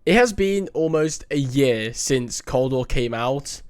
It has been almost a year since Cold War came out,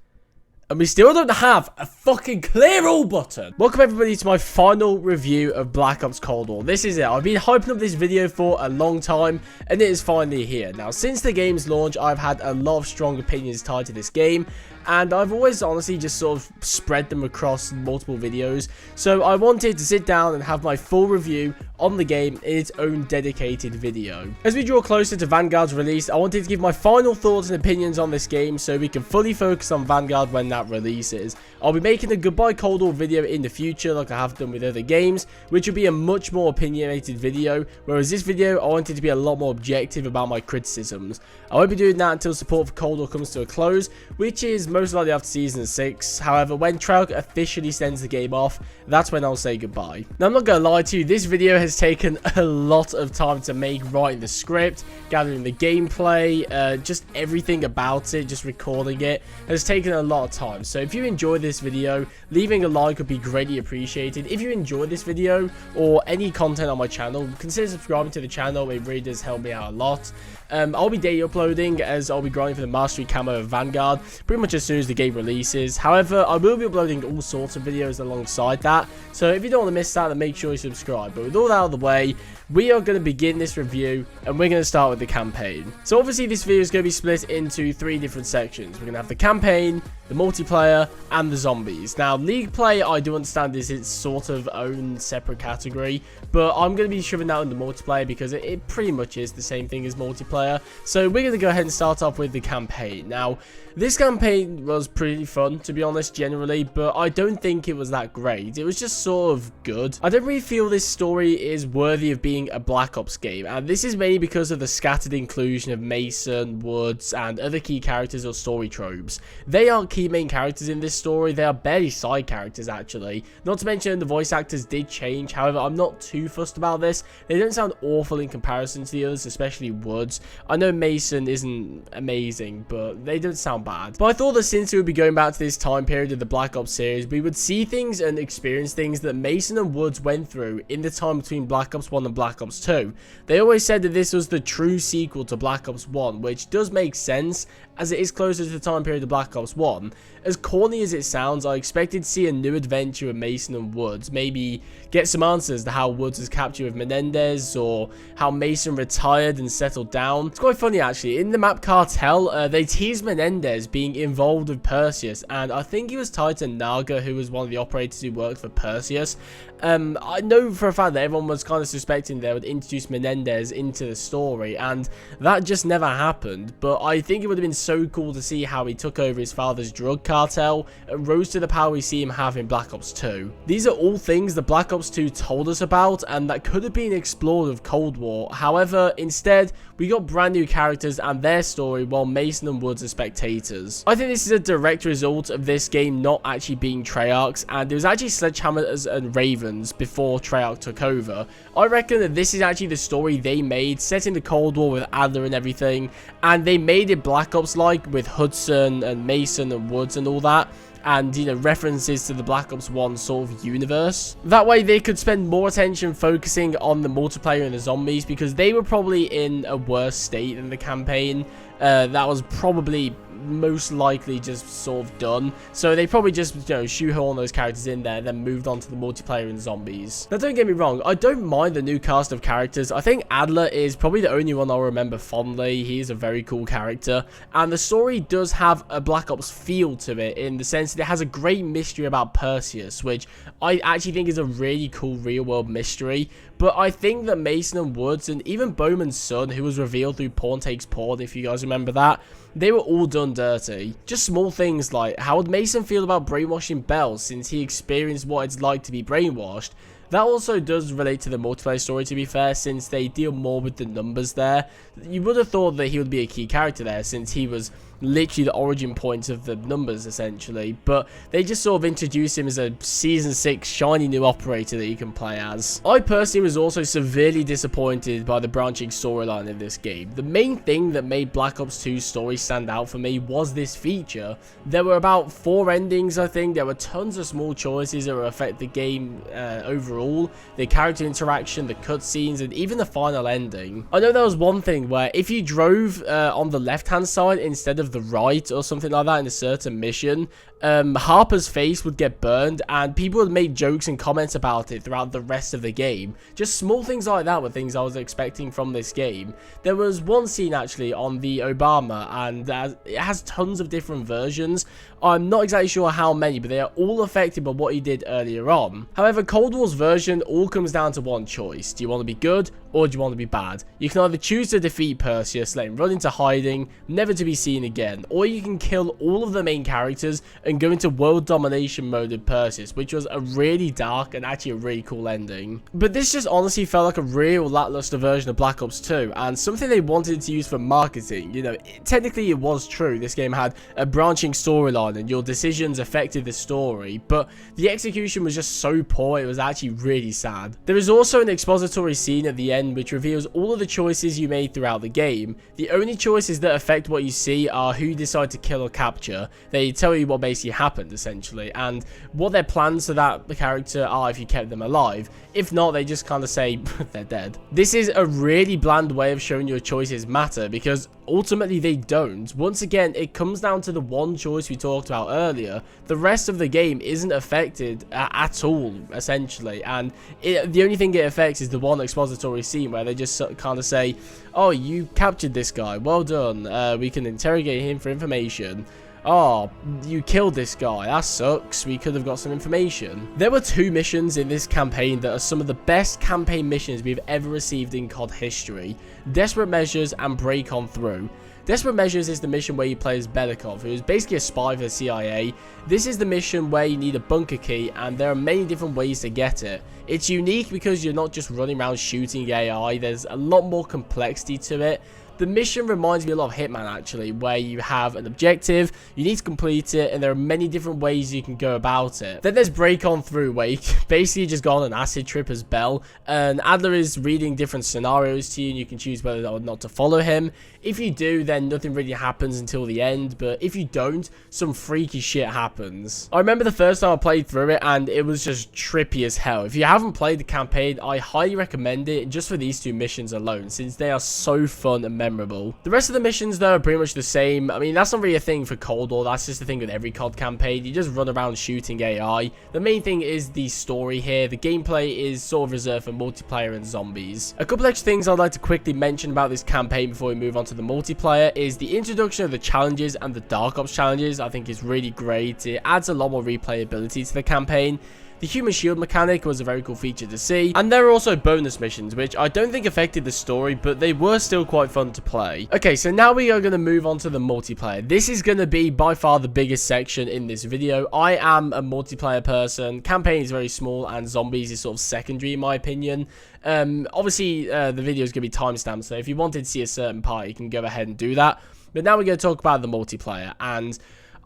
and we still don't have a fucking clear all button. Welcome everybody to my final review of Black Ops Cold War. This is it. I've been hyping up this video for a long time, and it is finally here. Now, since the game's launch, I've had a lot of strong opinions tied to this game, and I've always honestly just sort of spread them across multiple videos. So I wanted to sit down and have my full review on the game in its own dedicated video. As we draw closer to Vanguard's release, I wanted to give my final thoughts and opinions on this game so we can fully focus on Vanguard when that releases. I'll be making a goodbye Cold War video in the future like I have done with other games, which will be a much more opinionated video, whereas this video I wanted to be a lot more objective about my criticisms. I won't be doing that until support for Cold War comes to a close, which is most likely after Season 6. However, when Treyarch officially sends the game off, that's when I'll say goodbye. Now, I'm not going to lie to you, this video has taken a lot of time to make, writing the script, gathering the gameplay, just everything about it, just recording it, has taken a lot of time. So if you enjoyed this video, leaving a like would be greatly appreciated. If you enjoyed this video or any content on my channel, consider subscribing to the channel. It really does help me out a lot. I'll be daily uploading as I'll be grinding for the Mastery Camo of Vanguard pretty much as soon as the game releases. However, I will be uploading all sorts of videos alongside that, so if you don't want to miss that, then make sure you subscribe. But with all that out of the way, we are going to begin this review, and we're going to start with the campaign. So obviously this video is going to be split into 3 different sections. We're going to have the campaign, the multiplayer, and the zombies. Now, League play, I do understand, is its sort of own separate category, but I'm going to be shoving that into multiplayer because it pretty much is the same thing as multiplayer. So we're going to go ahead and start off with the campaign. Now, this campaign was pretty fun, to be honest, generally, but I don't think it was that great. It was just sort of good. I don't really feel this story is worthy of being a Black Ops game, and this is mainly because of the scattered inclusion of Mason, Woods, and other key characters or story tropes. They aren't key main characters in this story, they are barely side characters actually. Not to mention the voice actors did change, however I'm not too fussed about this. They don't sound awful in comparison to the others, especially Woods. I know Mason isn't amazing, but they don't sound bad. But I thought that since we would be going back to this time period of the Black Ops series, we would see things and experience things that Mason and Woods went through in the time between Black Ops 1 and Black Ops 2. They always said that this was the true sequel to Black Ops 1, which does make sense as it is closer to the time period of Black Ops 1. As corny as it sounds, I expected to see a new adventure with Mason and Woods, maybe get some answers to how Woods was captured with Menendez, or how Mason retired and settled down. It's quite funny actually, in the map Cartel, they teased Menendez being involved with Perseus, and I think he was tied to Naga, who was one of the operators who worked for Perseus. I know for a fact that everyone was kind of suspecting they would introduce Menendez into the story, and that just never happened. But I think it would have been so cool to see how he took over his father's drug cartel and rose to the power we see him have in Black Ops 2. These are all things that Black Ops 2 told us about, and that could have been explored with Cold War. However, instead, we got brand new characters and their story, while Mason and Woods are spectators. I think this is a direct result of this game not actually being Treyarch's, and it was actually Sledgehammer's and Raven's before Treyarch took over. I reckon that this is actually the story they made, set in the Cold War with Adler and everything, and they made it Black Ops like with Hudson and Mason and Woods and all that, and, you know, references to the Black Ops 1 sort of universe. That way they could spend more attention focusing on the multiplayer and the zombies, because they were probably in a worse state than the campaign. That was probably most likely just sort of done, so they probably just, you know, shoehorn those characters in there, then moved on to the multiplayer and zombies. Now, don't get me wrong, I don't mind the new cast of characters. I think Adler is probably the only one I'll remember fondly. He is a very cool character, and the story does have a Black Ops feel to it, in the sense that it has a great mystery about Perseus, which I actually think is a really cool real world mystery. But I think that Mason and Woods, and even Bowman's son, who was revealed through Pawn Takes Pawn, if you guys remember that, they were all done dirty. Just small things like, how would Mason feel about brainwashing Bell since he experienced what it's like to be brainwashed? That also does relate to the multiplayer story, to be fair, since they deal more with the numbers there. You would have thought that he would be a key character there, since he was literally the origin point of the numbers, essentially. But they just sort of introduced him as a Season 6 shiny new operator that you can play as. I personally was also severely disappointed by the branching storyline in this game. The main thing that made Black Ops 2's story stand out for me was this feature. There were about 4 endings, I think. There were tons of small choices that would affect the game overall. The character interaction, the cutscenes, and even the final ending. I know there was one thing where if you drove on the left-hand side instead of the right or something like that in a certain mission, Harper's face would get burned, and people would make jokes and comments about it throughout the rest of the game. Just small things like that were things I was expecting from this game. There was one scene actually on the Obama, and it has tons of different versions. I'm not exactly sure how many, but they are all affected by what he did earlier on. However, Cold War's version all comes down to one choice. Do you want to be good, or do you want to be bad? You can either choose to defeat Perseus, let him run into hiding, never to be seen again, or you can kill all of the main characters and go into world domination mode with Perseus, which was a really dark and actually a really cool ending. But this just honestly felt like a real lackluster version of Black Ops 2, and something they wanted to use for marketing. You know, technically it was true. This game had a branching storyline and your decisions affected the story, but the execution was just so poor, it was actually really sad. There is also an expository scene at the end which reveals all of the choices you made throughout the game. The only choices that affect what you see are who you decide to kill or capture. They tell you what basically happened, essentially, and what their plans for that character are if you kept them alive. If not, they just kind of say they're dead. This is a really bland way of showing your choices matter, because ultimately they don't. Once again, it comes down to the one choice we talked about earlier. The rest of the game isn't affected at all, essentially, and the only thing it affects is the one expository scene where they just kind of say, oh, you captured this guy, well done, we can interrogate him for information. Oh, you killed this guy, that sucks, we could have got some information. There were 2 missions in this campaign that are some of the best campaign missions we've ever received in COD history: Desperate Measures and Break On Through. Desperate Measures is the mission where you play as Belikov, who is basically a spy for the CIA. This is the mission where you need a bunker key, and there are many different ways to get it. It's unique because you're not just running around shooting AI, there's a lot more complexity to it. The mission reminds me a lot of Hitman, actually, where you have an objective, you need to complete it, and there are many different ways you can go about it. Then there's Break On Through, where you basically just go on an acid trip as Bell, and Adler is reading different scenarios to you, and you can choose whether or not to follow him. If you do, then nothing really happens until the end, but if you don't, some freaky shit happens. I remember the first time I played through it, and it was just trippy as hell. If you haven't played the campaign, I highly recommend it, just for these 2 missions alone, since they are so fun and memorable. The rest of the missions, though, are pretty much the same. I mean, that's not really a thing for Cold War, that's just a thing with every COD campaign. You just run around shooting AI. The main thing is the story here. The gameplay is sort of reserved for multiplayer and zombies. A couple extra things I'd like to quickly mention about this campaign before we move on to the multiplayer is the introduction of the challenges and the Dark Ops challenges. I think is really great. It adds a lot more replayability to the campaign. The human shield mechanic was a very cool feature to see, and there are also bonus missions, which I don't think affected the story, but they were still quite fun to play. Okay, so now we are going to move on to the multiplayer. This is going to be by far the biggest section in this video. I am a multiplayer person. Campaign is very small, and zombies is sort of secondary in my opinion. Obviously, the video is going to be timestamped, so if you wanted to see a certain part, you can go ahead and do that. But now we're going to talk about the multiplayer, and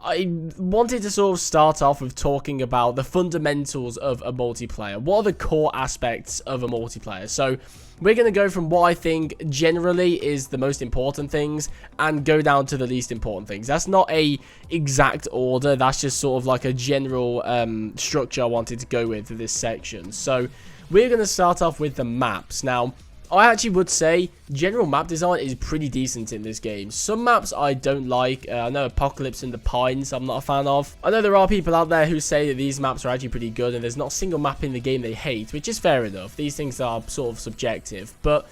I wanted to sort of start off with talking about the fundamentals of a multiplayer. What are the core aspects of a multiplayer? So we're going to go from what I think generally is the most important things and go down to the least important things. That's not a exact order. That's just sort of like a general structure I wanted to go with for this section. So we're going to start off with the maps. Now, I actually would say general map design is pretty decent in this game. Some maps I don't like. I know Apocalypse and the Pines I'm not a fan of. I know there are people out there who say that these maps are actually pretty good and there's not a single map in the game they hate, which is fair enough. These things are sort of subjective, but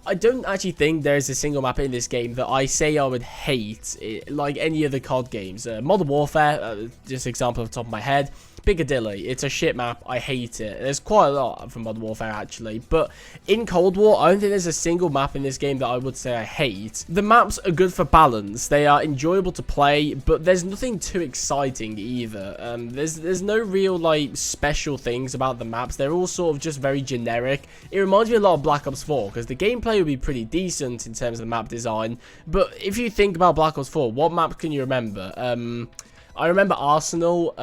I don't actually think there's a single map in this game that I say I would hate, like any other COD games. Modern Warfare, just example off the top of my head. Piccadilly. It's a shit map. I hate it. There's quite a lot from Modern Warfare, actually. But in Cold War, I don't think there's a single map in this game that I would say I hate. The maps are good for balance. They are enjoyable to play, but there's nothing too exciting either. There's no real, like, special things about the maps. They're all sort of just very generic. It reminds me a lot of Black Ops 4, because the gameplay would be pretty decent in terms of the map design. But if you think about Black Ops 4, what map can you remember? I remember Arsenal.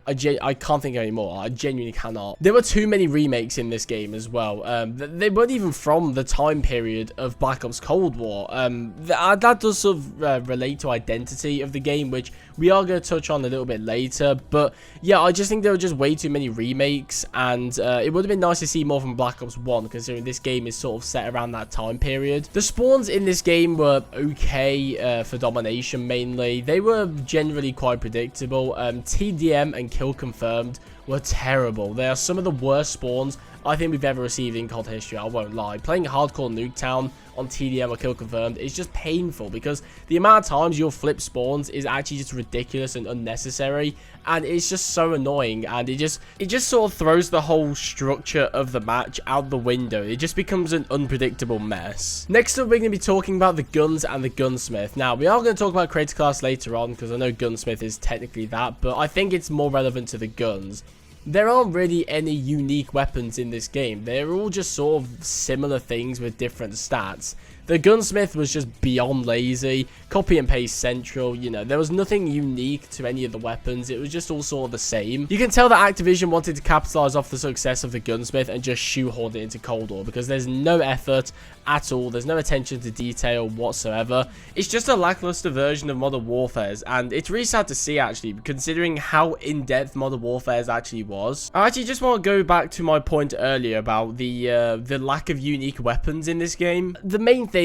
I can't think anymore. I genuinely cannot. There were too many remakes in this game as well. They weren't even from the time period of Black Ops Cold War. That does sort of relate to identity of the game, which we are going to touch on a little bit later. But yeah, I just think there were just way too many remakes, and it would have been nice to see more from Black Ops 1, considering this game is sort of set around that time period. The spawns in this game were okay for domination mainly. They were generally quite predictable. TDM and Kill Confirmed were terrible. They are some of the worst spawns I think we've ever received in COD history. I won't lie. Playing Hardcore Nuketown on TDM or Kill Confirmed is just painful, because the amount of times you'll flip spawns is actually just ridiculous and unnecessary, and it's just so annoying, and it just sort of throws the whole structure of the match out the window. It just becomes an unpredictable mess. Next up, we're going to be talking about the guns and the gunsmith. Now, we are going to talk about creator class later on, because I know gunsmith is technically that, but I think it's more relevant to the guns. There aren't really any unique weapons in this game. They're all just sort of similar things with different stats. The gunsmith was just beyond lazy, copy and paste central, you know, there was nothing unique to any of the weapons. It was just all sort of the same. You can tell that Activision wanted to capitalize off the success of the gunsmith and just shoehorn it into Cold War, because there's no effort at all. There's no attention to detail whatsoever. It's just a lackluster version of Modern Warfare's, and it's really sad to see, actually, considering how in-depth Modern Warfare's actually was. I actually just want to go back to my point earlier about the lack of unique weapons in this game. The main thing,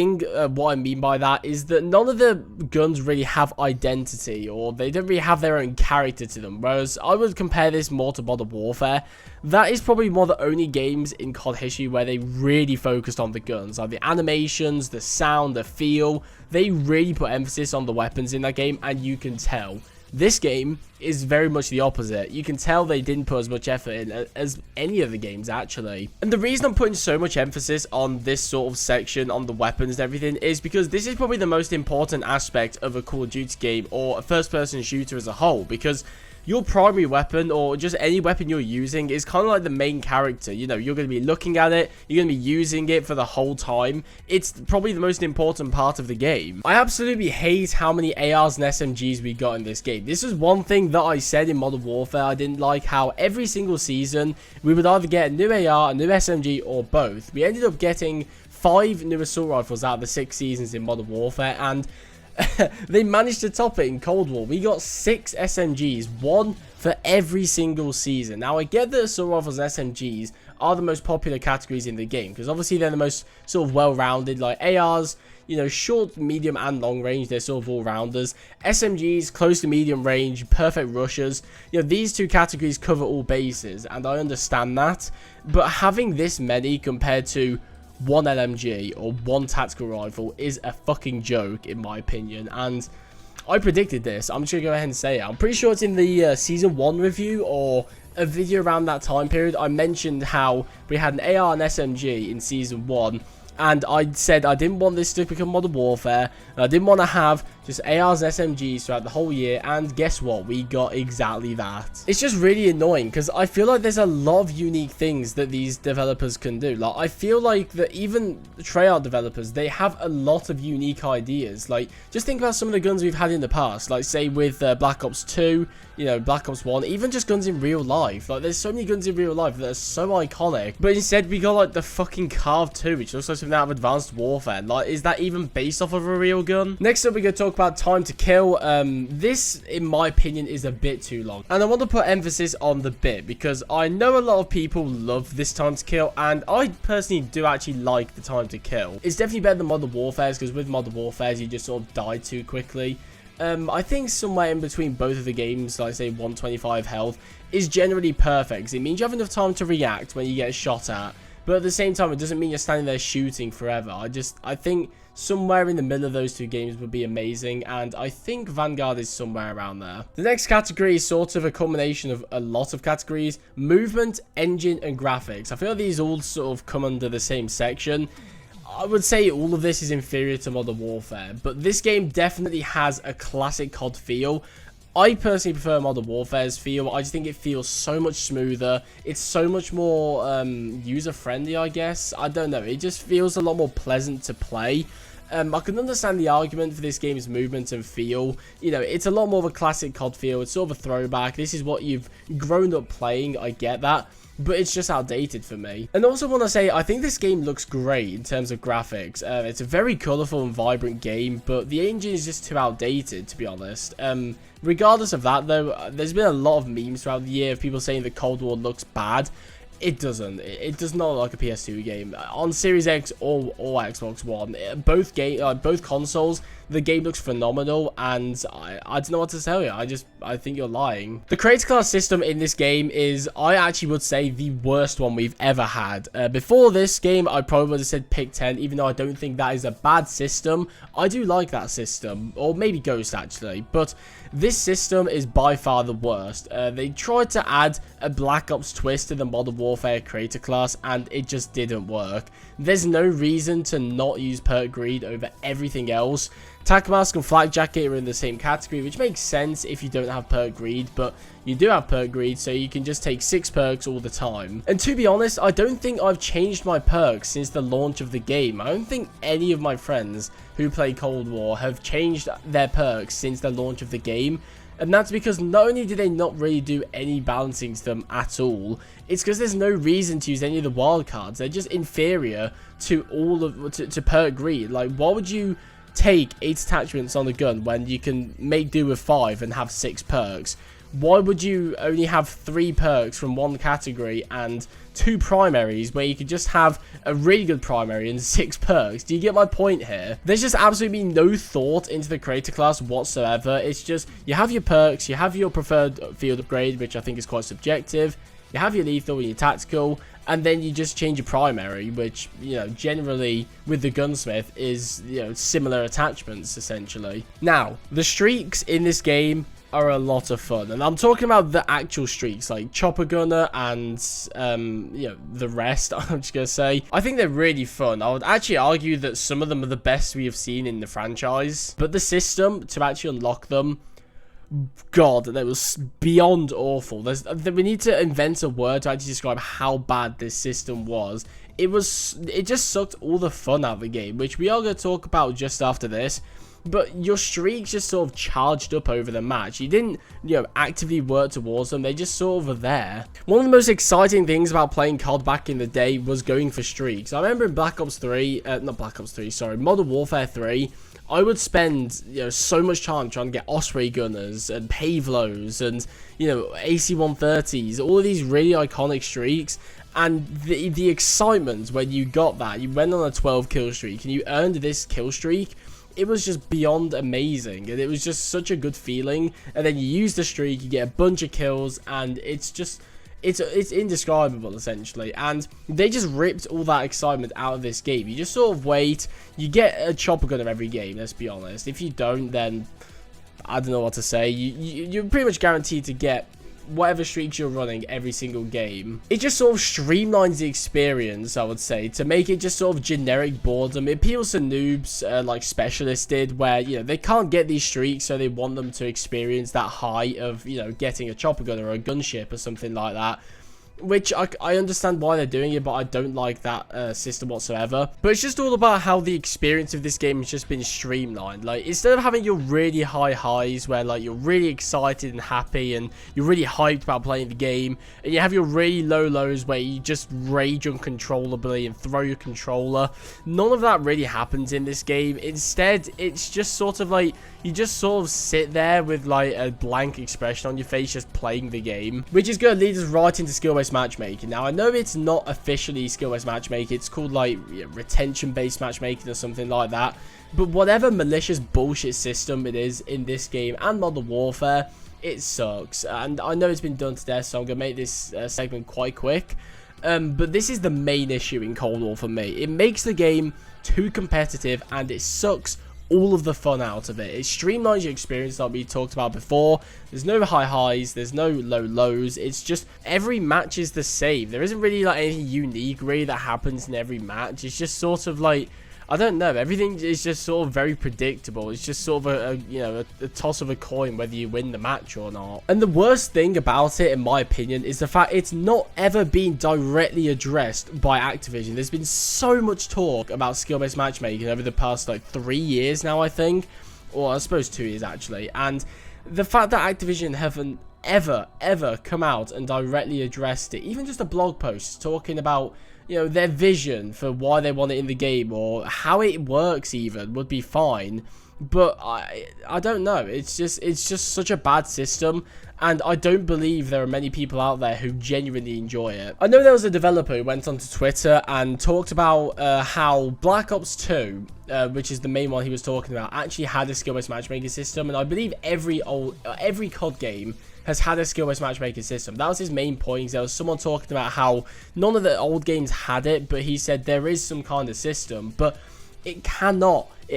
what I mean by that, is that none of the guns really have identity, or they don't really have their own character to them, whereas I would compare this more to Modern Warfare. That is probably one of the only games in COD history where they really focused on the guns, like the animations, the sound, the feel. They really put emphasis on the weapons in that game, and you can tell. This game is very much the opposite. You can tell they didn't put as much effort in as any of the games, actually. And the reason I'm putting so much emphasis on this sort of section, on the weapons and everything, is because this is probably the most important aspect of a Call of Duty game, or a first-person shooter as a whole, because your primary weapon, or just any weapon you're using, is kind of like the main character. You know, you're going to be looking at it, you're going to be using it for the whole time. It's probably the most important part of the game. I absolutely hate how many ARs and SMGs we got in this game. This is one thing that I said in Modern Warfare. I didn't like how every single season, we would either get a new AR, a new SMG, or both. We ended up getting 5 new assault rifles out of the 6 seasons in Modern Warfare, and they managed to top it in Cold War. We got 6 SMGs, 1 for every single season. Now, I get that assault rifles and SMGs are the most popular categories in the game, because obviously they're the most sort of well-rounded. Like ARs, you know, short, medium, and long range, they're sort of all-rounders. SMGs, close to medium range, perfect rushers. You know, these two categories cover all bases, and I understand that. But having this many compared to 1 LMG or 1 tactical rifle is a fucking joke, in my opinion. And I predicted this. I'm just gonna go ahead and say it. I'm pretty sure it's in the season 1 review, or a video around that time period. I mentioned how we had an AR and SMG in season 1, and I said I didn't want this to become Modern Warfare. I didn't want to have just ARs and SMGs throughout the whole year, and guess what? We got exactly that. It's just really annoying, because I feel like there's a lot of unique things that these developers can do. Like, I feel like that even Treyarch developers, they have a lot of unique ideas. Like, just think about some of the guns we've had in the past, like say with Black Ops 2, you know, Black Ops 1, even just guns in real life. Like, there's so many guns in real life that are so iconic, but instead we got like the fucking Carve 2, which looks like something out of Advanced Warfare. Like, is that even based off of a real gun? Next up, we're going to talk about time to kill. This, in my opinion, is a bit too long, and I want to put emphasis on the bit, because I know a lot of people love this time to kill, and I personally do actually like the time to kill. It's definitely better than Modern Warfare's, because with Modern Warfare's you just sort of die too quickly. I think somewhere in between both of the games, like say 125 health, is generally perfect, because it means you have enough time to react when you get shot at, but at the same time it doesn't mean you're standing there shooting forever. I think somewhere in the middle of those two games would be amazing, and I think Vanguard is somewhere around there. The next category is sort of a combination of a lot of categories: movement, engine, and graphics. I feel like these all sort of come under the same section. I would say all of this is inferior to Modern Warfare, but this game definitely has a classic COD feel. I personally prefer Modern Warfare's feel. I just think it feels so much smoother. It's so much more user-friendly, I guess. I don't know. It just feels a lot more pleasant to play. I can understand the argument for this game's movement and feel. You know, it's a lot more of a classic COD feel. It's sort of a throwback. This is what you've grown up playing. I get that. But it's just outdated for me. And also want to say, I think this game looks great in terms of graphics. It's a very colourful and vibrant game, but the engine is just too outdated, to be honest. Regardless of that, though, there's been a lot of memes throughout the year of people saying that Cold War looks bad. It doesn't. It does not look like a PS2 game. On Series X or Xbox One, both consoles, the game looks phenomenal, and I don't know what to tell you. I think you're lying. The creator class system in this game is, I actually would say, the worst one we've ever had. Before this game, I probably would have said Pick 10, even though I don't think that is a bad system. I do like that system, or maybe Ghost actually, but this system is by far the worst. They tried to add a Black Ops twist to the Modern Warfare creator class, and it just didn't work. There's no reason to not use perk greed over everything else. Tac Mask and Flak Jacket are in the same category, which makes sense if you don't have perk greed, but you do have perk greed, so you can just take 6 perks all the time. And to be honest, I don't think I've changed my perks since the launch of the game. I don't think any of my friends who play Cold War have changed their perks since the launch of the game. And that's because not only do they not really do any balancing to them at all, it's because there's no reason to use any of the wildcards. They're just inferior to all of to perk greed. Like, why would you take 8 attachments on a gun when you can make do with 5 and have 6 perks? Why would you only have 3 perks from one category and 2 primaries where you could just have a really good primary and 6 perks? Do you get my point here? There's just absolutely no thought into the creator class whatsoever. It's just, you have your perks, you have your preferred field upgrade, which I think is quite subjective, you have your lethal and your tactical, and then you just change your primary, which, you know, generally with the gunsmith is, you know, similar attachments essentially. Now, the streaks in this game are a lot of fun, and I'm talking about the actual streaks like Chopper Gunner and you know, the rest. I'm just gonna say I think they're really fun. I would actually argue that some of them are the best we have seen in the franchise, but the system to actually unlock them, God, that was beyond awful. We need to invent a word to actually describe how bad this system was. It just sucked all the fun out of the game, which we are going to talk about just after this. But your streaks just sort of charged up over the match. You didn't, you know, actively work towards them. They just sort of were there. One of the most exciting things about playing COD back in the day was going for streaks. I remember in Modern Warfare 3, I would spend, you know, so much time trying to get Osprey Gunners and Pavlos and, you know, AC-130s, all of these really iconic streaks. And the excitement when you got that, you went on a 12 kill streak and you earned this kill streak, it was just beyond amazing, and it was just such a good feeling. And then you use the streak, you get a bunch of kills, and it's just, it's indescribable essentially. And they just ripped all that excitement out of this game. You just sort of wait, you get a chopper gunner every game, let's be honest. If you don't, then I don't know what to say. You're pretty much guaranteed to get whatever streaks you're running every single game. It just sort of streamlines the experience, I would say, to make it just sort of generic boredom. It appeals to noobs like Specialist did, where, you know, they can't get these streaks, so they want them to experience that high of, you know, getting a chopper gun or a gunship or something like that. Which I understand why they're doing it, but I don't like that system whatsoever. But it's just all about how the experience of this game has just been streamlined. Like, instead of having your really high highs where, like, you're really excited and happy and you're really hyped about playing the game, and you have your really low lows where you just rage uncontrollably and throw your controller, none of that really happens in this game. Instead, it's just sort of like, you just sort of sit there with like a blank expression on your face just playing the game, which is going to lead us right into skill-based matchmaking. Now, I know it's not officially skill-based matchmaking, it's called like, you know, retention-based matchmaking or something like that, but whatever malicious bullshit system it is in this game and Modern Warfare, it sucks. And I know it's been done to death, so I'm going to make this segment quite quick. But this is the main issue in Cold War for me. It makes the game too competitive, and it sucks all of the fun out of it. It streamlines your experience like we talked about before. There's no high highs, there's no low lows. It's just every match is the same. There isn't really like anything unique really that happens in every match. It's just sort of like, I don't know, everything is just sort of very predictable. It's just sort of a toss of a coin whether you win the match or not. And the worst thing about it, in my opinion, is the fact it's not ever been directly addressed by Activision. There's been so much talk about skill-based matchmaking over the past like 3 years now, I think, or I suppose 2 years actually, and the fact that Activision haven't ever come out and directly addressed it, even just a blog post talking about, you know, their vision for why they want it in the game or how it works even, would be fine. But I don't know. It's just such a bad system, and I don't believe there are many people out there who genuinely enjoy it. I know there was a developer who went onto Twitter and talked about how Black Ops 2, which is the main one he was talking about, actually had a skill-based matchmaking system, and I believe every COD game has had a skill-based matchmaking system. That was his main point. There was someone talking about how none of the old games had it, but he said there is some kind of system. But it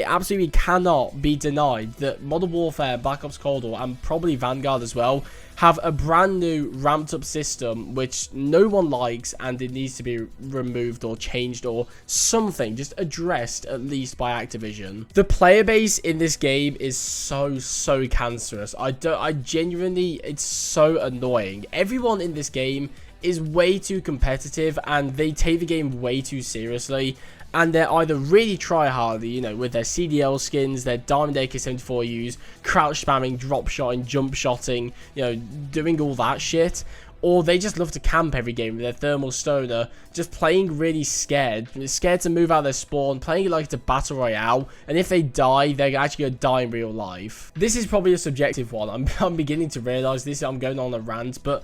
absolutely cannot be denied that Modern Warfare, Black Ops Cold War, and probably Vanguard as well, have a brand new ramped up system which no one likes, and it needs to be removed or changed or something, just addressed at least by Activision. The player base in this game is so cancerous. I genuinely, it's so annoying. Everyone in this game is way too competitive, and they take the game way too seriously. And they're either really try-hardy, you know, with their CDL skins, their Diamond AK-74Us, crouch spamming, drop shotting, jump shotting, you know, doing all that shit. Or they just love to camp every game with their thermal stoner, just playing really scared to move out of their spawn, playing it like it's a battle royale, and if they die, they're actually going to die in real life. This is probably a subjective one. I'm beginning to realise this, I'm going on a rant, but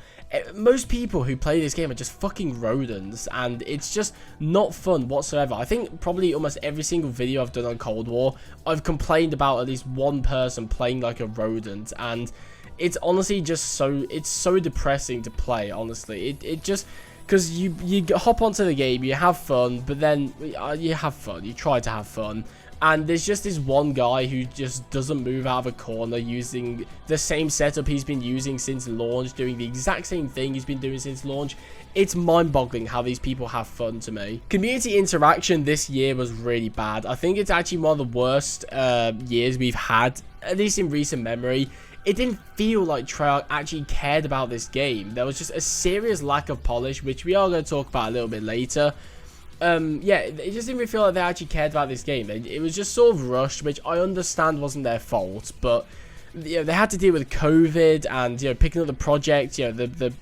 most people who play this game are just fucking rodents, and it's just not fun whatsoever. I think probably almost every single video I've done on Cold War, I've complained about at least one person playing like a rodent, and it's honestly just so depressing to play, honestly. It just, because you hop onto the game, you have fun, but then you have fun, you try to have fun, and there's just this one guy who just doesn't move out of a corner using the same setup he's been using since launch, doing the exact same thing he's been doing since launch. It's mind-boggling how these people have fun to me. Community interaction this year was really bad. I think it's actually one of the worst years we've had, at least in recent memory. It didn't feel like Treyarch actually cared about this game. There was just a serious lack of polish, which we are going to talk about a little bit later. Yeah, it just didn't really feel like they actually cared about this game. It was just sort of rushed, which I understand wasn't their fault, but you know, they had to deal with COVID and, you know, picking up the project, you know, the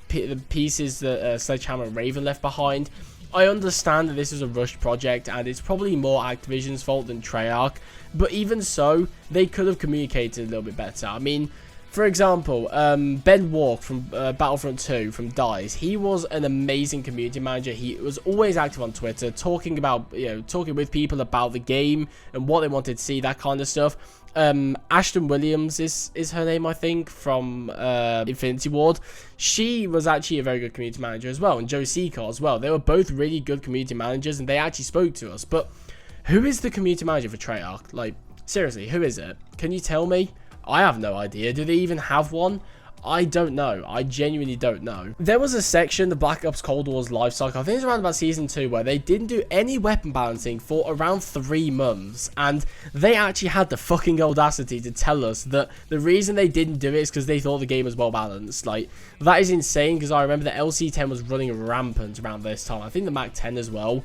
pieces that Sledgehammer and Raven left behind. I understand that this is a rushed project, and it's probably more Activision's fault than Treyarch, but even so, they could have communicated a little bit better. I mean, for example, Ben Walk from Battlefront 2 from DICE, he was an amazing community manager. He was always active on Twitter, talking about, you know, talking with people about the game and what they wanted to see, that kind of stuff. Ashton Williams is her name, I think, from Infinity Ward. She was actually a very good community manager as well, and Joe Seacole as well. They were both really good community managers, and they actually spoke to us. But who is the community manager for Treyarch? Like, seriously, who is it? Can you tell me? I have no idea. Do they even have one? I don't know. I genuinely don't know. There was a section, the Black Ops Cold War's life cycle, I think it's around about Season 2, where they didn't do any weapon balancing for around 3 months, and they actually had the fucking audacity to tell us that the reason they didn't do it is because they thought the game was well balanced. Like, that is insane, because I remember the LC-10 was running rampant around this time. I think the MAC-10 as well.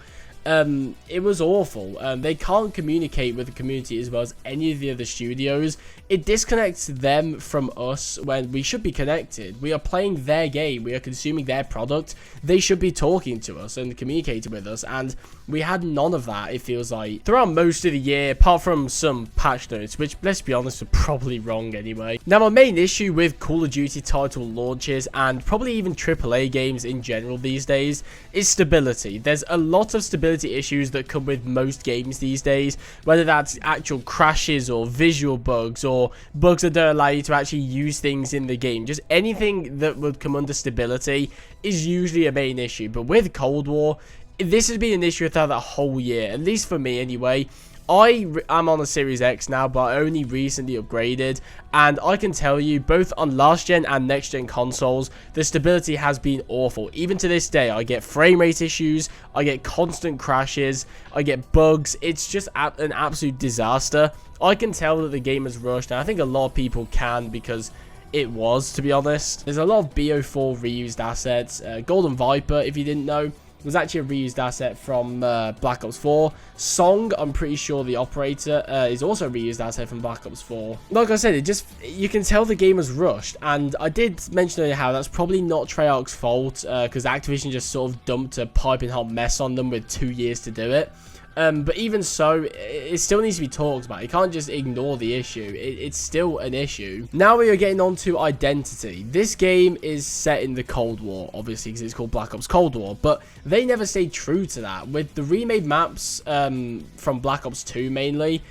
It was awful. They can't communicate with the community as well as any of the other studios. It disconnects them from us when we should be connected. We are playing their game. We are consuming their product. They should be talking to us and communicating with us, and we had none of that, it feels like, throughout most of the year, apart from some patch notes, which, let's be honest, are probably wrong anyway. Now, my main issue with Call of Duty title launches, and probably even AAA games in general these days, is stability. There's a lot of stability issues that come with most games these days, whether that's actual crashes or visual bugs or bugs that don't allow you to actually use things in the game. Just anything that would come under stability is usually a main issue. But with Cold War, this has been an issue throughout that whole year, at least for me anyway. I'm on a Series X now, but I only recently upgraded, and I can tell you, both on last gen and next gen consoles, the stability has been awful. Even to this day, I get frame rate issues, I get constant crashes, I get bugs. It's just an absolute disaster. I can tell that the game is rushed, and I think a lot of people can, because it was, to be honest. There's a lot of BO4 reused assets. Golden Viper, if you didn't know, was actually a reused asset from Black Ops 4. Song, I'm pretty sure the operator is also a reused asset from Black Ops 4. Like I said, you can tell the game was rushed, and I did mention earlier how that's probably not Treyarch's fault, because Activision just sort of dumped a piping hot mess on them with 2 years to do it. But even so, it still needs to be talked about. You can't just ignore the issue. It's still an issue. Now we are getting on to identity. This game is set in the Cold War, obviously, because it's called Black Ops Cold War. But they never stayed true to that. With the remade maps from Black Ops 2 mainly,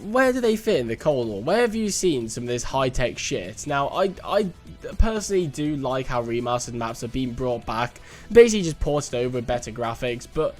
where do they fit in the Cold War? Where have you seen some of this high-tech shit? Now, I personally do like how remastered maps are being brought back. Basically just ported over with better graphics, but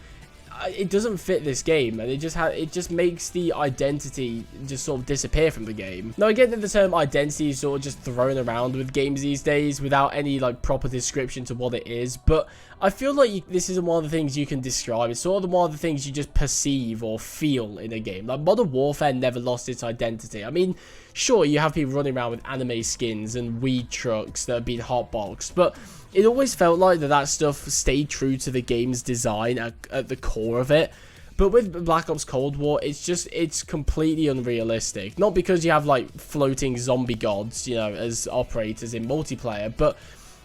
it doesn't fit this game, and it just makes the identity just sort of disappear from the game. Now, I get that the term identity is sort of just thrown around with games these days without any like proper description to what it is, but I feel like this isn't one of the things you can describe. It's sort of one of the things you just perceive or feel in a game. Like, Modern Warfare never lost its identity. I mean, sure, you have people running around with anime skins and weed trucks that have been hotboxed, but it always felt like that stuff stayed true to the game's design at the core of it. But with Black Ops Cold War, it's completely unrealistic. Not because you have like floating zombie gods, you know, as operators in multiplayer, but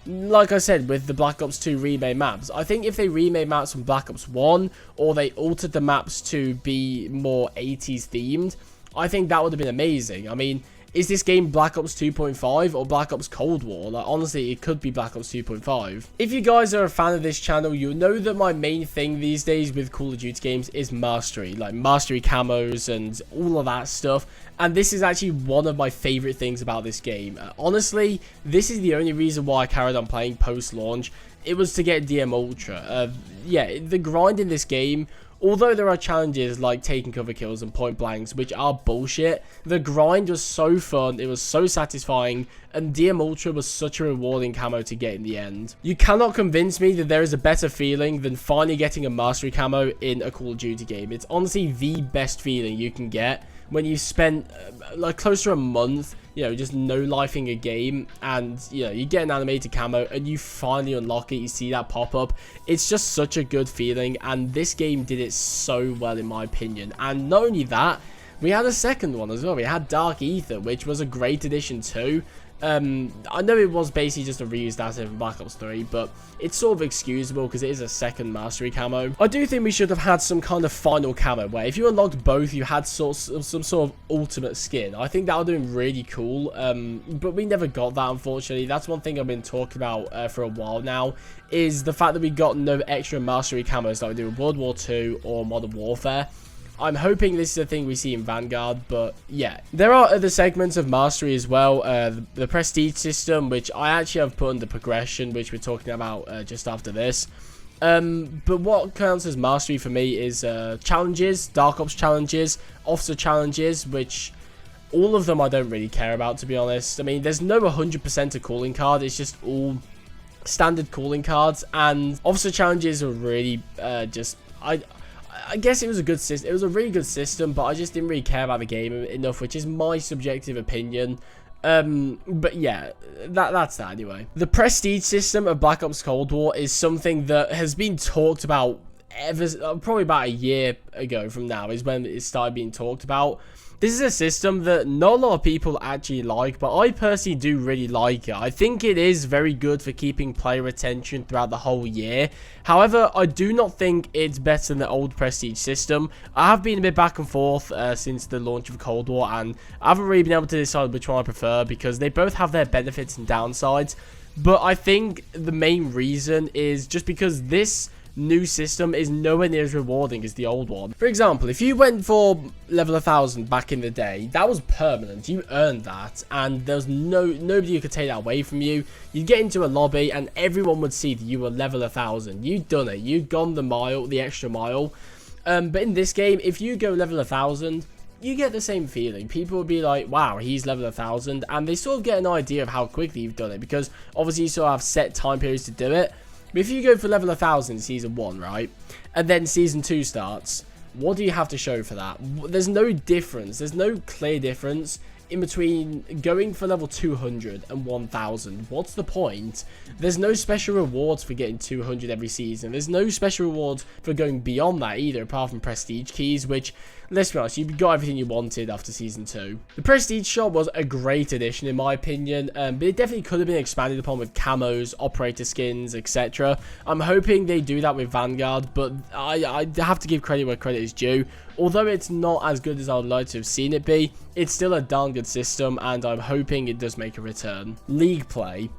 like I said, with the Black Ops 2 remade maps, I think if they remade maps from Black Ops 1, or they altered the maps to be more 80s themed, I think that would have been amazing. I mean, is this game Black Ops 2.5 or Black Ops Cold War? Like, honestly, it could be Black Ops 2.5. If you guys are a fan of this channel, you'll know that my main thing these days with Call of Duty games is mastery. Like, mastery camos and all of that stuff. And this is actually one of my favorite things about this game. Honestly, this is the only reason why I carried on playing post-launch. It was to get DM Ultra. Yeah, the grind in this game, although there are challenges like taking cover kills and point blanks, which are bullshit, the grind was so fun, it was so satisfying, and DM Ultra was such a rewarding camo to get in the end. You cannot convince me that there is a better feeling than finally getting a mastery camo in a Call of Duty game. It's honestly the best feeling you can get when you spent like close to a month, you know, just no-lifing a game, and, you know, you get an animated camo and you finally unlock it, you see that pop up. It's just such a good feeling, and this game did it so well in my opinion. And not only that, we had a second one as well. We had Dark Ether, which was a great addition too. I know it was basically just a reused asset from Black Ops 3, but it's sort of excusable because it is a second mastery camo. I do think we should have had some kind of final camo where if you unlocked both, you had some sort of ultimate skin. I think that would have been really cool, but we never got that, unfortunately. That's one thing I've been talking about for a while now, is the fact that we got no extra mastery camos like we do in World War II or Modern Warfare. I'm hoping this is a thing we see in Vanguard, but yeah. There are other segments of mastery as well. The prestige system, which I actually have put under progression, which we're talking about just after this. But what counts as mastery for me is challenges, Dark Ops challenges, officer challenges, which all of them I don't really care about, to be honest. I mean, there's no 100% a calling card, it's just all standard calling cards, and officer challenges are really I guess it was a good system. It was a really good system, but I just didn't really care about the game enough, which is my subjective opinion. But yeah, that's that anyway. The prestige system of Black Ops Cold War is something that has been talked about probably about a year ago from now is when it started being talked about. This is a system that not a lot of people actually like, but I personally do really like it. I think it is very good for keeping player attention throughout the whole year. However, I do not think it's better than the old Prestige system. I have been a bit back and forth since the launch of Cold War, and I haven't really been able to decide which one I prefer because they both have their benefits and downsides. But I think the main reason is just because this new system is nowhere near as rewarding as the old one. For example, if you went for level 1000 back in the day, that was permanent. You earned that, and there's nobody who could take that away from you. You'd get into a lobby, and everyone would see that you were level 1000. You'd done it. You'd gone the extra mile. But in this game, if you go level 1000, you get the same feeling. People would be like, wow, he's level 1000, and they sort of get an idea of how quickly you've done it, because obviously you sort of have set time periods to do it. But if you go for level 1000 in Season 1, right, and then Season 2 starts, what do you have to show for that? There's no difference. There's no clear difference in between going for level 200 and 1000. What's the point? There's no special rewards for getting 200 every season. There's no special rewards for going beyond that either, apart from prestige keys, which, let's be honest, you got everything you wanted after Season 2. The prestige shop was a great addition in my opinion, but it definitely could have been expanded upon with camos, operator skins, etc. I'm hoping they do that with Vanguard, but I have to give credit where credit is due. Although it's not as good as I would like to have seen it be, it's still a darn good system, and I'm hoping it does make a return. League play.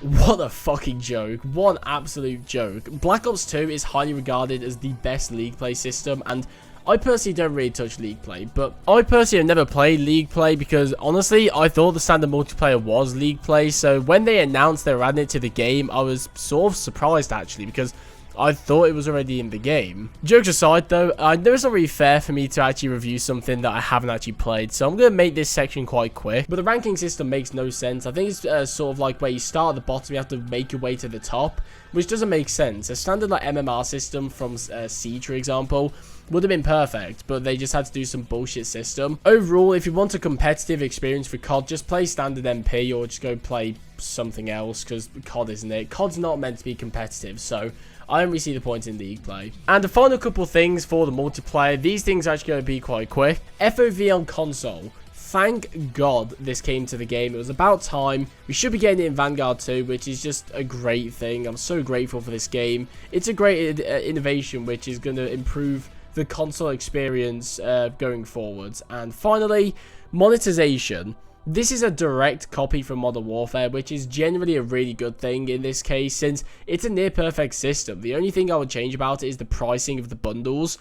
What a fucking joke. What an absolute joke. Black Ops 2 is highly regarded as the best league play system, and I personally don't really touch League play, but I personally have never played League play because, honestly, I thought the standard multiplayer was League play, so when they announced they were adding it to the game, I was sort of surprised, actually, because I thought it was already in the game. Jokes aside, though, I know it's not really fair for me to actually review something that I haven't actually played, so I'm going to make this section quite quick. But the ranking system makes no sense. I think it's sort of like where you start at the bottom, you have to make your way to the top, which doesn't make sense. A standard like MMR system from Siege, for example, would have been perfect, but they just had to do some bullshit system. Overall, if you want a competitive experience for COD, just play standard MP or just go play something else, because COD isn't it. COD's not meant to be competitive, so I don't really see the point in League play. And the final couple things for the multiplayer, these things are actually going to be quite quick. FOV on console. Thank God this came to the game. It was about time. We should be getting it in Vanguard 2, which is just a great thing. I'm so grateful for this game. It's a great innovation which is going to improve the console experience going forwards. And finally, monetization. This is a direct copy from Modern Warfare, which is generally a really good thing in this case, since it's a near perfect system. The only thing I would change about it is the pricing of the bundles,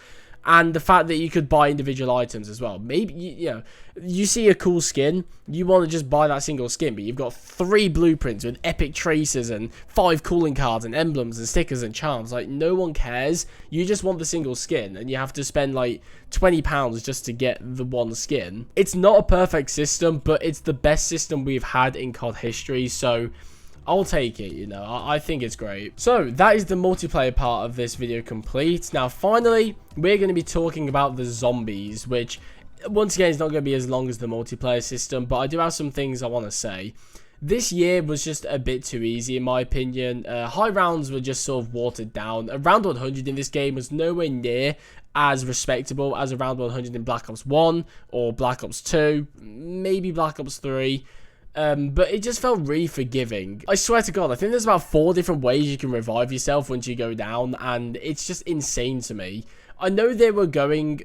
and the fact that you could buy individual items as well. Maybe, you know, you see a cool skin, you want to just buy that single skin, but you've got 3 blueprints with epic tracers and 5 cooling cards and emblems and stickers and charms. Like, no one cares. You just want the single skin, and you have to spend like £20 just to get the one skin. It's not a perfect system, but it's the best system we've had in COD history, so I'll take it, you know, I think it's great. So, that is the multiplayer part of this video complete. Now, finally, we're going to be talking about the zombies, which, once again, is not going to be as long as the multiplayer system, but I do have some things I want to say. This year was just a bit too easy, in my opinion. High rounds were just sort of watered down. A round 100 in this game was nowhere near as respectable as a round 100 in Black Ops 1 or Black Ops 2, maybe Black Ops 3. But it just felt really forgiving. I swear to God, I think there's about 4 different ways you can revive yourself once you go down, and it's just insane to me. I know they were going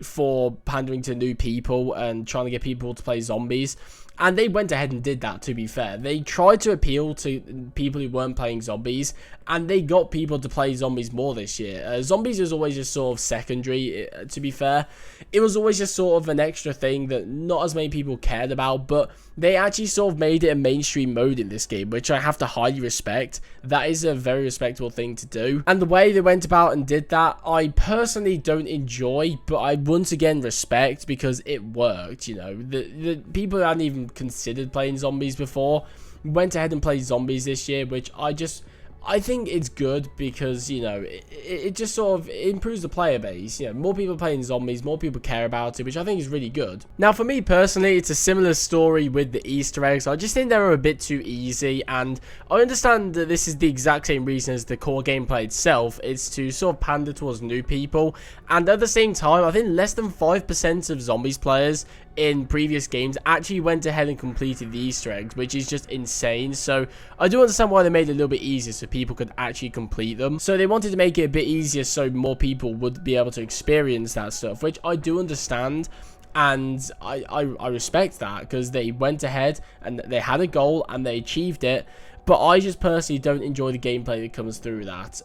for pandering to new people and trying to get people to play zombies, and they went ahead and did that, to be fair. They tried to appeal to people who weren't playing zombies, and they got people to play zombies more this year. Zombies was always just sort of secondary, to be fair. It was always just sort of an extra thing that not as many people cared about, but they actually sort of made it a mainstream mode in this game, which I have to highly respect. That is a very respectable thing to do. And the way they went about and did that, I personally don't enjoy, but I once again respect, because it worked, you know. The people who hadn't even considered playing zombies before went ahead and played zombies this year, which I think it's good, because, you know, it just sort of improves the player base. You know, more people playing zombies, more people care about it, which I think is really good. Now, for me personally, it's a similar story with the Easter eggs. I just think they were a bit too easy, and I understand that this is the exact same reason as the core gameplay itself. It's to sort of pander towards new people, and at the same time, I think less than 5% of zombies players in previous games actually went ahead and completed the Easter eggs, which is just insane. So I do understand why they made it a little bit easier so people could actually complete them. So they wanted to make it a bit easier so more people would be able to experience that stuff, which I do understand. And I respect that, because they went ahead and they had a goal and they achieved it. but I just personally don't enjoy the gameplay that comes through that.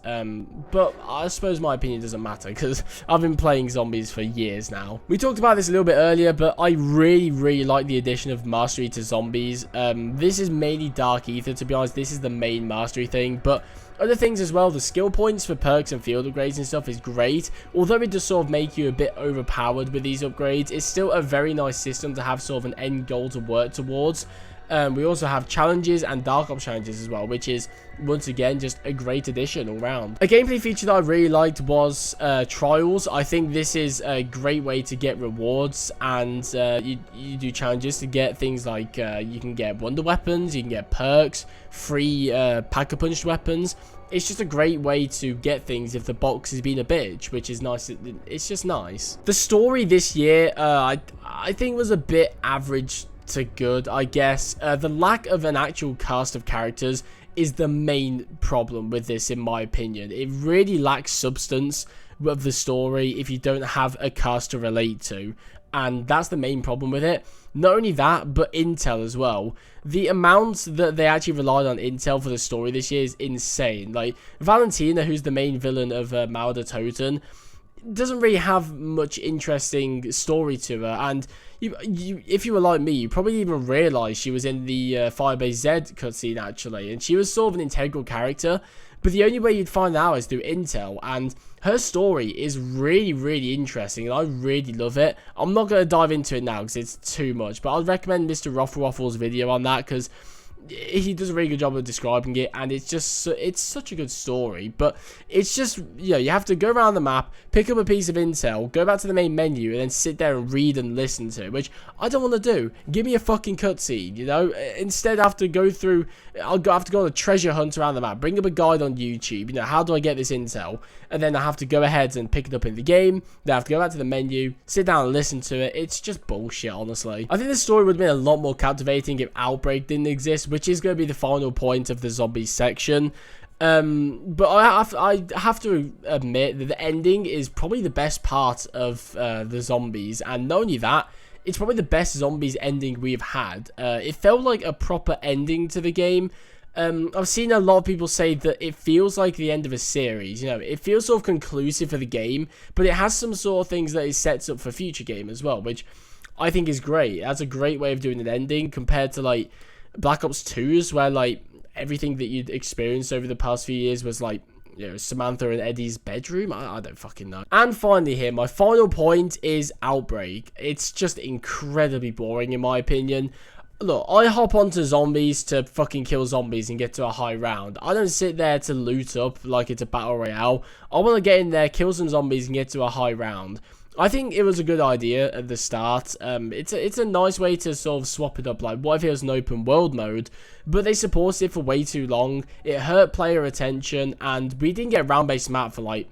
But I suppose my opinion doesn't matter because I've been playing zombies for years now. We talked about this a little bit earlier, but I really like the addition of mastery to zombies. This is mainly Dark Ether, to be honest. This is the main mastery thing, but other things as well. The skill points for perks and field upgrades and stuff is great. Although it does sort of make you a bit overpowered with these upgrades, it's still a very nice system to have sort of an end goal to work towards. We also have challenges and Dark Ops challenges as well, which is, once again, just a great addition all round. A gameplay feature that I really liked was Trials. I think this is a great way to get rewards, and you do challenges to get things like you can get wonder weapons, you can get perks, free pack-a-punched weapons. It's just a great way to get things if the box has been a bitch, which is nice. It's just nice. The story this year, I think was a bit average to good, I guess. The lack of an actual cast of characters is the main problem with this, in my opinion. It really lacks substance of the story if you don't have a cast to relate to, and that's the main problem with it. Not only that, but Intel as well. The amount that they actually relied on Intel for the story this year is insane. Like, Valentina, who's the main villain of Mauer Toten, doesn't really have much interesting story to her, and if you were like me, you probably even realized she was in the Firebase Z cutscene actually, and she was sort of an integral character, but the only way you'd find out is through Intel, and her story is really interesting, and I really love it. I'm not going to dive into it now because it's too much, but I'd recommend Mr. Waffle's video on that, because he does a really good job of describing it, and it's just, it's such a good story. But it's just, you know, you have to go around the map, pick up a piece of intel, go back to the main menu, and then sit there and read and listen to it, which I don't want to do. Give me a fucking cutscene, you know. Instead I have to go through, have to go on a treasure hunt around the map, bring up a guide on YouTube, you know, how do I get this intel, and then I have to go ahead and pick it up in the game, then I have to go back to the menu, sit down and listen to it. It's just bullshit, honestly. I think the story would have been a lot more captivating if Outbreak didn't exist, which is going to be the final point of the zombies section. But I have to admit that the ending is probably the best part of the zombies, and not only that, it's probably the best zombies ending we've had. It felt like a proper ending to the game. I've seen a lot of people say that it feels like the end of a series. You know, it feels sort of conclusive for the game, but it has some sort of things that it sets up for future game as well, which I think is great. That's a great way of doing an ending compared to like Black Ops 2's, where like everything that you'd experienced over the past few years was like, you know, Samantha and Eddie's bedroom. I don't fucking know. And finally here, my final point is Outbreak. It's just incredibly boring in my opinion. Look, I hop onto zombies to fucking kill zombies and get to a high round. I don't sit there to loot up like it's a battle royale. I want to get in there, kill some zombies and get to a high round. I think it was a good idea at the start. It's a nice way to sort of swap it up. Like, what if it was an open world mode? But they supported it for way too long. It hurt player attention, and we didn't get a round-based map for like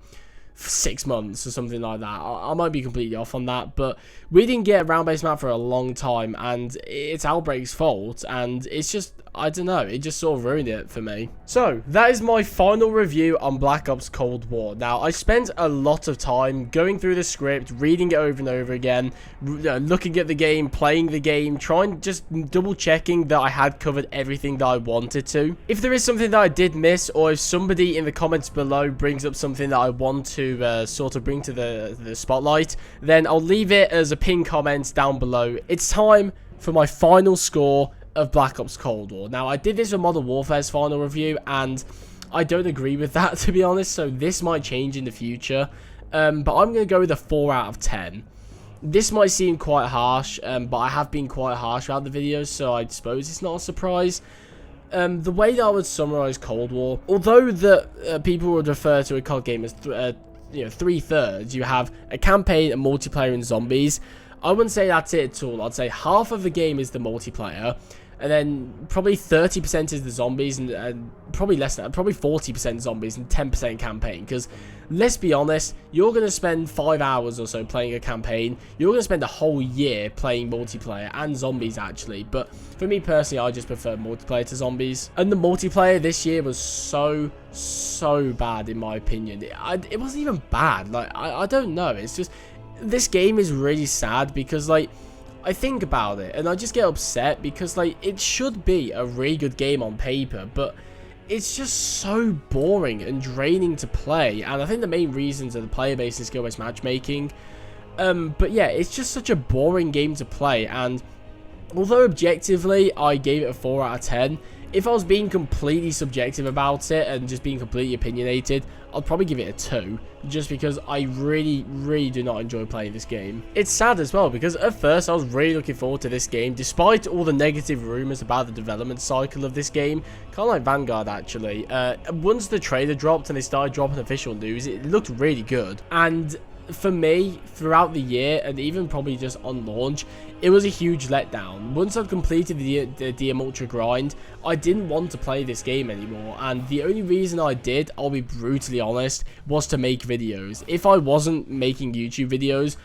6 months or something like that. I might be completely off on that, but we didn't get a round-based map for a long time, and it's Outbreak's fault, and it's just, I don't know, it just sort of ruined it for me. So, that is my final review on Black Ops Cold War. Now, I spent a lot of time going through the script, reading it over and over again, looking at the game, playing the game, just double checking that I had covered everything that I wanted to. If there is something that I did miss, or if somebody in the comments below brings up something that I want to sort of bring to the spotlight, then I'll leave it as a pinned comment down below. It's time for my final score of Black Ops Cold War. Now, I did this with Modern Warfare's final review, and I don't agree with that, to be honest, so this might change in the future, but I'm going to go with a 4 out of 10. This might seem quite harsh, but I have been quite harsh about the videos, so I suppose it's not a surprise. The way that I would summarize Cold War, although that people would refer to a COD game as you know, 3/3, you have a campaign, a multiplayer, and zombies. I wouldn't say that's it at all. I'd say half of the game is the multiplayer, and then probably 30% is the zombies, and probably less than that, probably 40% zombies and 10% campaign. Because let's be honest, you're going to spend 5 hours or so playing a campaign. You're going to spend a whole year playing multiplayer and zombies, actually. But for me personally, I just prefer multiplayer to zombies. And the multiplayer this year was so bad, in my opinion. It wasn't even bad. Like, I don't know. It's just, this game is really sad because, like, I think about it and I just get upset because, like, it should be a really good game on paper, but it's just so boring and draining to play. And I think the main reasons are the player base and skill-based matchmaking. But yeah, it's just such a boring game to play. And although objectively I gave it a 4 out of 10, if I was being completely subjective about it and just being completely opinionated, I'd probably give it a 2, just because I really do not enjoy playing this game. It's sad as well, because at first I was really looking forward to this game, despite all the negative rumors about the development cycle of this game, kind of like Vanguard actually. Once the trailer dropped and they started dropping official news, it looked really good. And for me, throughout the year, and even probably just on launch, it was a huge letdown. Once I'd completed the DM Ultra grind, I didn't want to play this game anymore, and the only reason I did, I'll be brutally honest, was to make videos. If I wasn't making YouTube videos,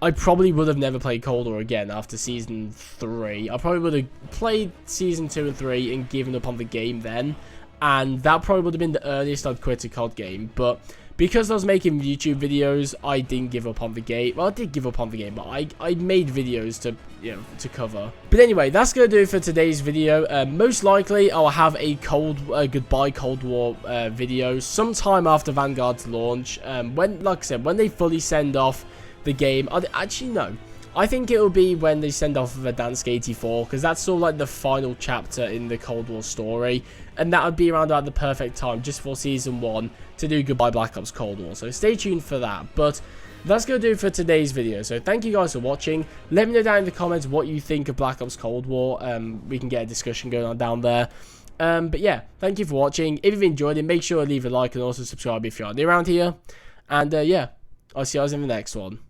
I probably would have never played Cold War again after Season 3. I probably would have played Season 2 and 3 and given up on the game then, and that probably would have been the earliest I'd quit a COD game, but because I was making YouTube videos, I didn't give up on the game. Well, I did give up on the game, but I made videos to, you know, to cover. But anyway, that's going to do it for today's video. Most likely, I'll have a goodbye Cold War video sometime after Vanguard's launch. When, like I said, when they fully send off the game. Actually, no. I think it will be when they send off Verdansk 84, because that's sort of like the final chapter in the Cold War story, and that would be around about the perfect time just for Season 1 to do Goodbye Black Ops Cold War, so stay tuned for that. But that's going to do it for today's video, so thank you guys for watching. Let me know down in the comments what you think of Black Ops Cold War. We can get a discussion going on down there. But yeah, thank you for watching. If you've enjoyed it, make sure to leave a like and also subscribe if you're new around here. And yeah, I'll see you guys in the next one.